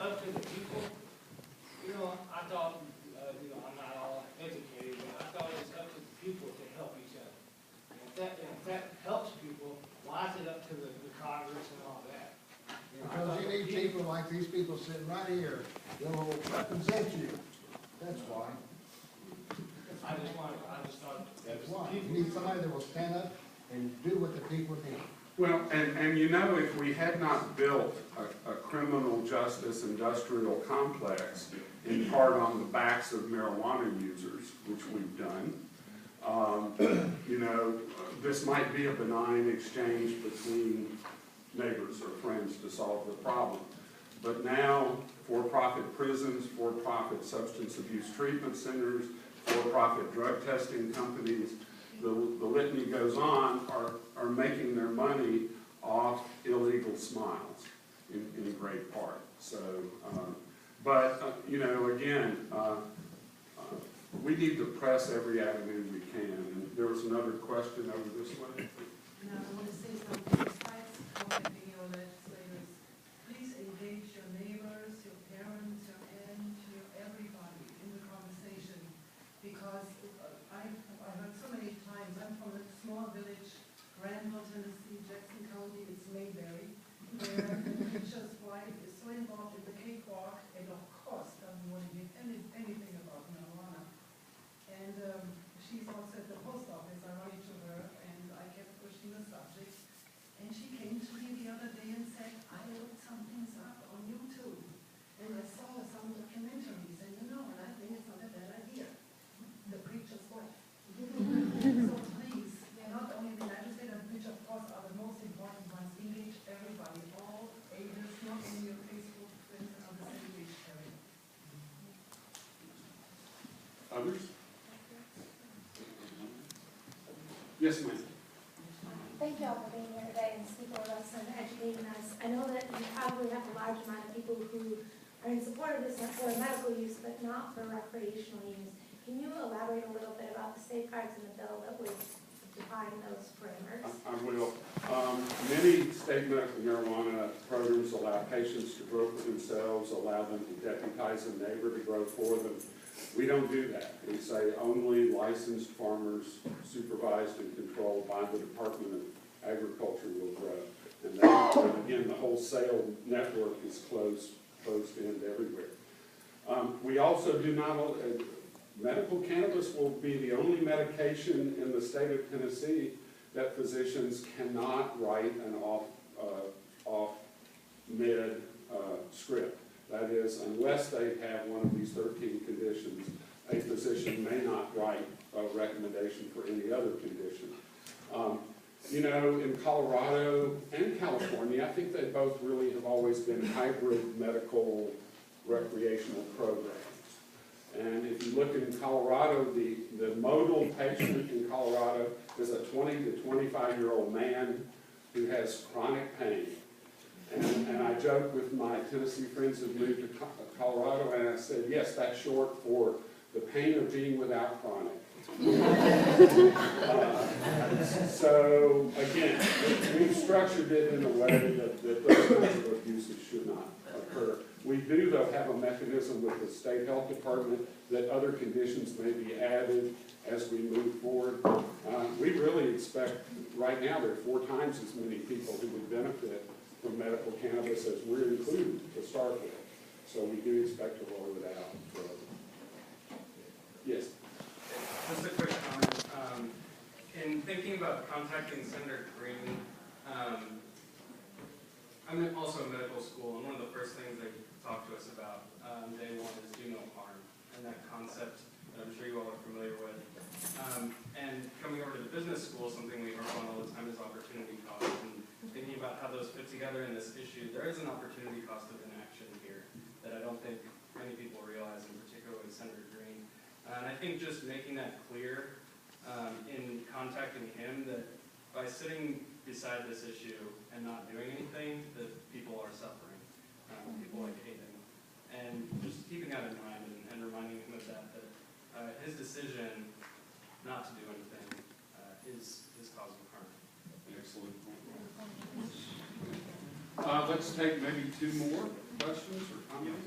up to the people. You know, I thought, you know, I'm not all educated, but I thought it was up to the people to help each other. And if that helps people, why is it up to the Congress and all that? You know, Because you need people like these people sitting right here that will represent you. That's why. I just thought. That's why. You need somebody that will stand up and do what the people need. Well, and you know, if we had not built a criminal justice industrial complex in part on the backs of marijuana users, which we've done, you know, this might be a benign exchange between neighbors or friends to solve the problem. But now, for-profit prisons, for-profit substance abuse treatment centers, for-profit drug testing companies, the litany goes on, are making their money off illegal smiles in great part. So, you know, again, we need to press every avenue we can. And there was another question over this way. No, I want to say something. Besides contacting your legislators, please engage your neighbors, your parents, your aunt, everybody in the conversation. Because I've heard so many times, I'm from a small village, Granville, Tennessee, Jackson County, it's Mayberry, where the preacher's wife is so involved in the cakewalk and of course doesn't want to hear anything about marijuana. And she's also at the post office. I wrote to her and I kept pushing the subject. And she came to me the other day and said, I looked some things up on YouTube and I saw some documentaries and you know, and I think it's not a bad idea. The preacher's wife. So please, not only the legislator, which of course are the most important ones, engage everybody, all ages, not only your Facebook friends and other age area. Others? Yes, ma'am. Thank you all for being here today and speaking with us and educating us. I know that you probably have a large amount of people who are in support of this for medical use, but not for recreational use. Can you elaborate a little bit about the safeguards in the bill that would define those parameters? I will. Many state medical marijuana programs allow patients to grow for themselves, allow them to deputize a neighbor to grow for them. We don't do that. We say only licensed farmers supervised and controlled by the Department of Agriculture will grow. And that, again, the wholesale network is closed in everywhere. We also do not, medical cannabis will be the only medication in the state of Tennessee that physicians cannot write an off-med script. That is, unless they have one of these 13 conditions, a physician may not write a recommendation for any other condition. You know, in Colorado and California, I think they both really have always been hybrid medical recreational programs. And if you look in Colorado, the modal patient in Colorado is a 20 to 25-year-old man who has chronic pain. And I joke with my Tennessee friends who moved to Colorado, and I said, yes, that's short for the pain of being without chronic. So, again, we've structured it in a way that those kinds of abuses should not occur. We do, though, have a mechanism with the state health department that other conditions may be added as we move forward. We really expect, right now, there are 4 times as many people who would benefit from medical cannabis as we're included to start with. So we do expect to roll it out. Yes? Just a quick comment. In thinking about contacting Senator Green, I'm also in medical school, and one of the first things they talked to us about day one is do no harm, and that concept that I'm sure you all are familiar with. And coming over to the business school, something we harp on all the time is opportunity cost. And thinking about how those fit together in this issue, there is an opportunity cost of inaction here that I don't think many people realize, and particularly Senator Green. And I think just making that clear in contacting him, that by sitting beside this issue and not doing anything, that people are suffering, people like Hayden. And just keeping that in mind and reminding him of that his decision not to do anything is causing harm. Excellent. Let's take maybe 2 more questions or comments.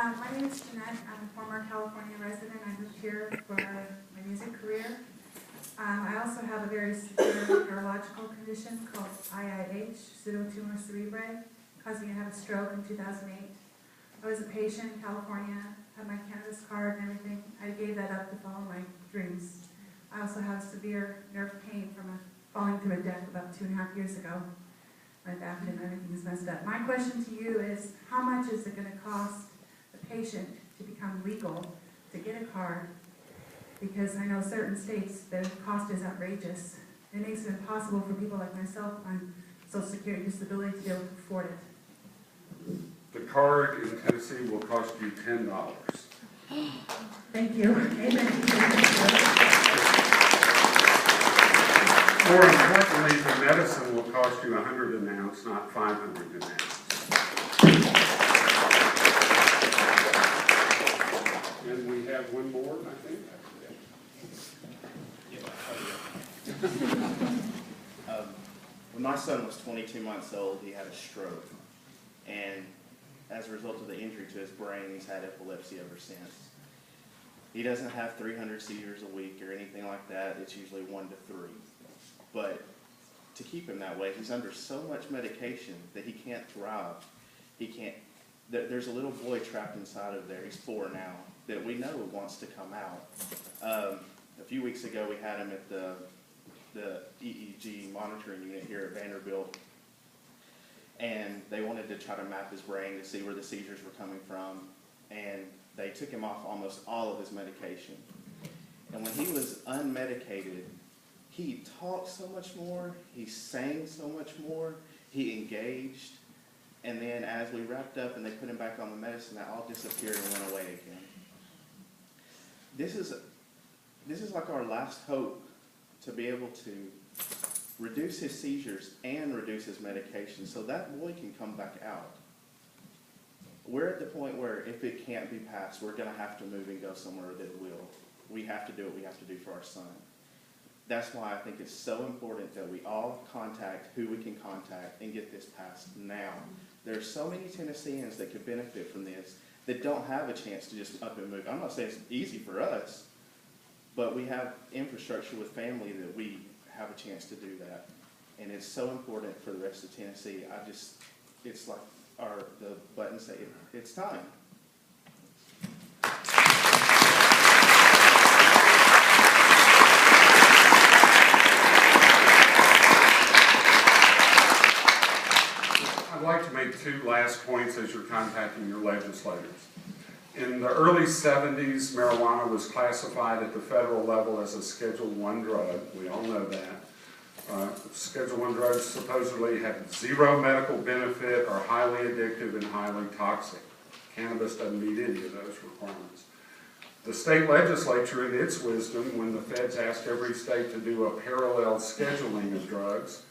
My name is Jeanette. I'm a former California resident. I moved here for my music career. I also have a very severe neurological condition called IIH, pseudotumor cerebri, causing me to have a stroke in 2008. I was a patient in California, had my cannabis card and everything. I gave that up to follow my dreams. I also have severe nerve pain from falling through a deck about 2.5 years ago. My back and everything is messed up. My question to you is, how much is it going to cost the patient to become legal, to get a card? Because I know certain states, the cost is outrageous. It makes it impossible for people like myself on Social Security disability to be able to afford it. The card in Tennessee will cost you $10. Thank you. Amen. More importantly, the medicine will cost you 100 an ounce, not 500 an ounce. And we have one more, I think. When my son was 22 months old, he had a stroke. And as a result of the injury to his brain, he's had epilepsy ever since. He doesn't have 300 seizures a week or anything like that. It's usually 1 to 3. But to keep him that way, he's under so much medication that he can't thrive. He can't. There's a little boy trapped inside of there. He's 4 now, that we know wants to come out. A few weeks ago, we had him at the EEG monitoring unit here at Vanderbilt, and they wanted to try to map his brain to see where the seizures were coming from, and they took him off almost all of his medication. And when he was unmedicated, he talked so much more, he sang so much more, he engaged, and then as we wrapped up and they put him back on the medicine, that all disappeared and went away again. This is like our last hope to be able to reduce his seizures and reduce his medication so that boy can come back out. We're at the point where if it can't be passed, we're going to have to move and go somewhere that will. We have to do what we have to do for our son. That's why I think it's so important that we all contact who we can contact and get this passed now. There are so many Tennesseans that could benefit from this that don't have a chance to just up and move. I'm not saying it's easy for us, but we have infrastructure with family that we have a chance to do that. And it's so important for the rest of Tennessee. It's like the button say, it's time. I'd like to make 2 last points as you're contacting your legislators. In the early 70s, marijuana was classified at the federal level as a Schedule I drug. We all know that. Schedule I drugs supposedly have 0 medical benefit, are highly addictive, and highly toxic. Cannabis doesn't meet any of those requirements. The state legislature, in its wisdom, when the feds asked every state to do a parallel scheduling of drugs,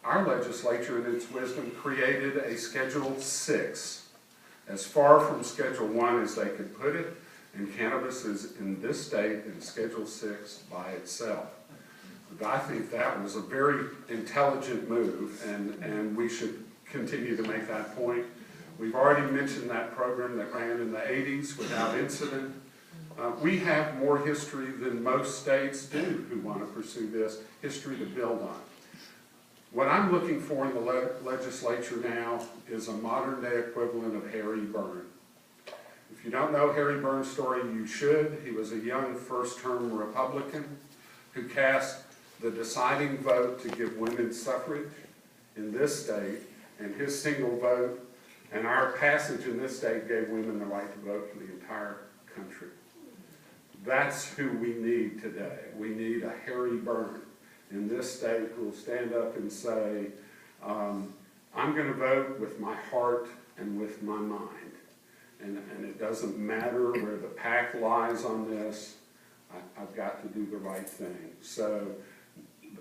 our legislature, in its wisdom, created a Schedule VI, as far from Schedule I as they could put it, and cannabis is in this state in Schedule VI by itself. I think that was a very intelligent move, and we should continue to make that point. We've already mentioned that program that ran in the 80s without incident. We have more history than most states do who want to pursue this, history to build on. What I'm looking for in the legislature now is a modern-day equivalent of Harry Byrne. If you don't know Harry Byrne's story, you should. He was a young first-term Republican who cast the deciding vote to give women suffrage in this state, and his single vote and our passage in this state gave women the right to vote for the entire country. That's who we need today. We need a Harry Byrne in this state who will stand up and say, I'm going to vote with my heart and with my mind. And it doesn't matter where the pack lies on this. I've got to do the right thing. So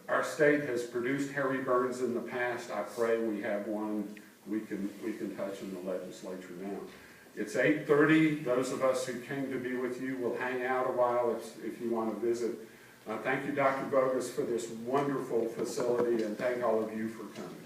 our state has produced Harry Byrnes in the past. I pray we have one we can touch in the legislature now. It's 8:30. Those of us who came to be with you will hang out a while if you want to visit. Thank you, Dr. Bogus, for this wonderful facility, and thank all of you for coming.